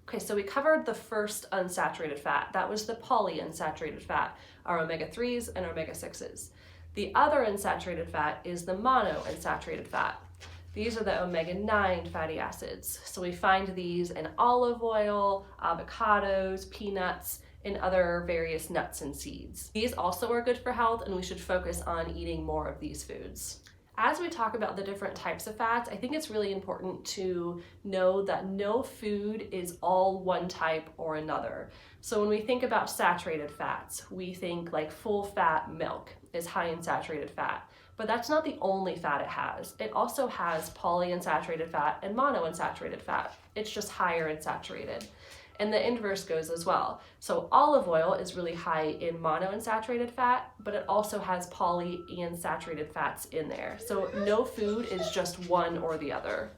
Okay, so we covered the first unsaturated fat. That was the polyunsaturated fat, our omega-3s and our omega-6s. The other unsaturated fat is the monounsaturated fat. These are the omega-9 fatty acids. So we find these in olive oil, avocados, peanuts, and other various nuts and seeds. These also are good for health, and we should focus on eating more of these foods. As we talk about the different types of fats, I think it's really important to know that no food is all one type or another. So when we think about saturated fats, we think like full fat milk is high in saturated fat, but that's not the only fat it has. It also has polyunsaturated fat and monounsaturated fat. It's just higher in saturated. And the inverse goes as well. So olive oil is really high in monounsaturated fat, but it also has poly and saturated fats in there. So no food is just one or the other.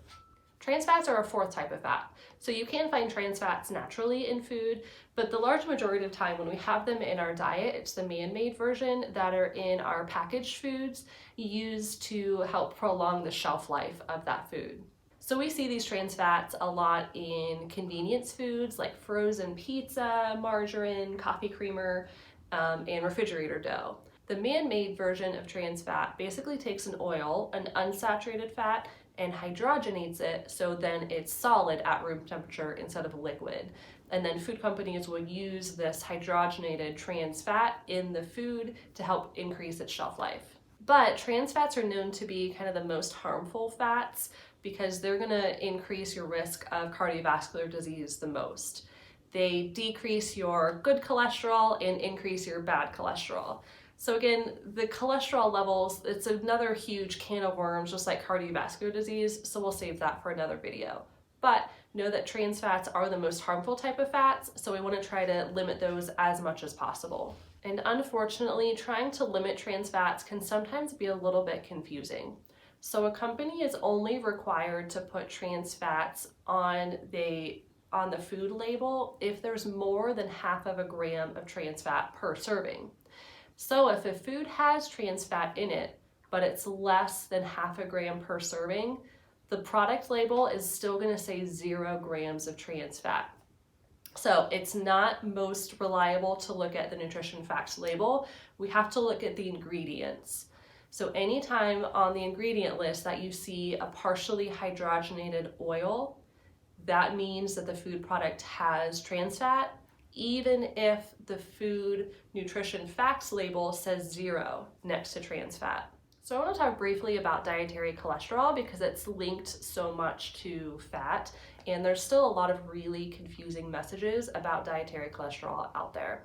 Trans fats are a fourth type of fat. So you can find trans fats naturally in food, but the large majority of time when we have them in our diet, it's the man-made version that are in our packaged foods used to help prolong the shelf life of that food. So we see these trans fats a lot in convenience foods like frozen pizza, margarine, coffee creamer, and refrigerator dough. The man-made version of trans fat basically takes an oil, an unsaturated fat, and hydrogenates it so then it's solid at room temperature instead of liquid. And then food companies will use this hydrogenated trans fat in the food to help increase its shelf life. But trans fats are known to be kind of the most harmful fats because they're going to increase your risk of cardiovascular disease the most. They decrease your good cholesterol and increase your bad cholesterol. So again, the cholesterol levels, it's another huge can of worms, just like cardiovascular disease, so we'll save that for another video. But know that trans fats are the most harmful type of fats, so we want to try to limit those as much as possible. And unfortunately, trying to limit trans fats can sometimes be a little bit confusing. So a company is only required to put trans fats on the food label if there's more than half of a gram of trans fat per serving. So if a food has trans fat in it, but it's less than half a gram per serving, the product label is still going to say 0 grams of trans fat. So it's not most reliable to look at the nutrition facts label. We have to look at the ingredients. So anytime on the ingredient list that you see a partially hydrogenated oil, that means that the food product has trans fat, even if the food nutrition facts label says 0 next to trans fat. So I want to talk briefly about dietary cholesterol because it's linked so much to fat, and there's still a lot of really confusing messages about dietary cholesterol out there.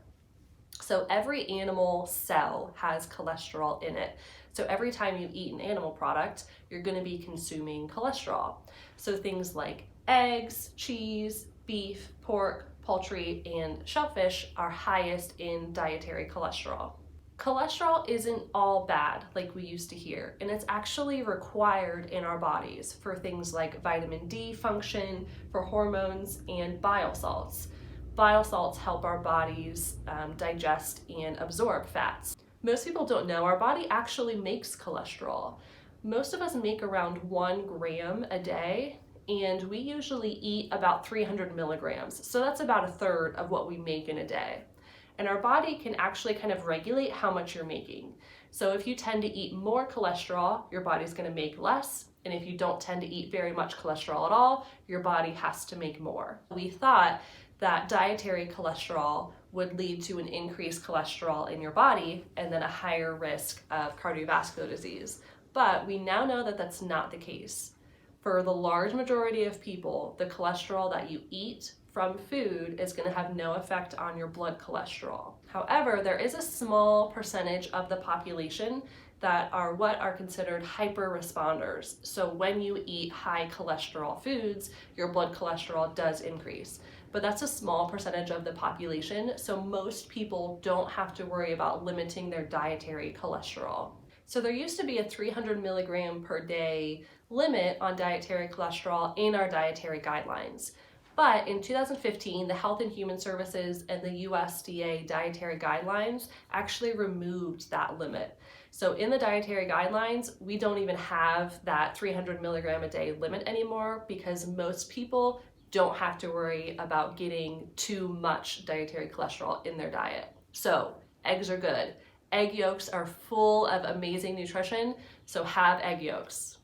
So every animal cell has cholesterol in it. So every time you eat an animal product, you're going to be consuming cholesterol. So things like eggs, cheese, beef, pork, poultry, and shellfish are highest in dietary cholesterol. Cholesterol isn't all bad like we used to hear, and it's actually required in our bodies for things like vitamin D function, for hormones, and bile salts. Bile salts help our bodies digest and absorb fats. Most people don't know our body actually makes cholesterol. Most of us make around 1 gram a day, and we usually eat about 300 milligrams. So that's about a third of what we make in a day. And our body can actually kind of regulate how much you're making. So if you tend to eat more cholesterol, your body's going to make less. And if you don't tend to eat very much cholesterol at all, your body has to make more. We thought that dietary cholesterol would lead to an increased cholesterol in your body and then a higher risk of cardiovascular disease. But we now know that that's not the case. For the large majority of people, the cholesterol that you eat from food is going to have no effect on your blood cholesterol. However, there is a small percentage of the population that are what are considered hyper-responders. So when you eat high cholesterol foods, your blood cholesterol does increase. But that's a small percentage of the population, so most people don't have to worry about limiting their dietary cholesterol. So there used to be a 300 milligram per day limit on dietary cholesterol in our dietary guidelines. But in 2015, the Health and Human Services and the USDA dietary guidelines actually removed that limit. So in the dietary guidelines, we don't even have that 300 milligram a day limit anymore because most people don't have to worry about getting too much dietary cholesterol in their diet. So eggs are good. Egg yolks are full of amazing nutrition, so have egg yolks.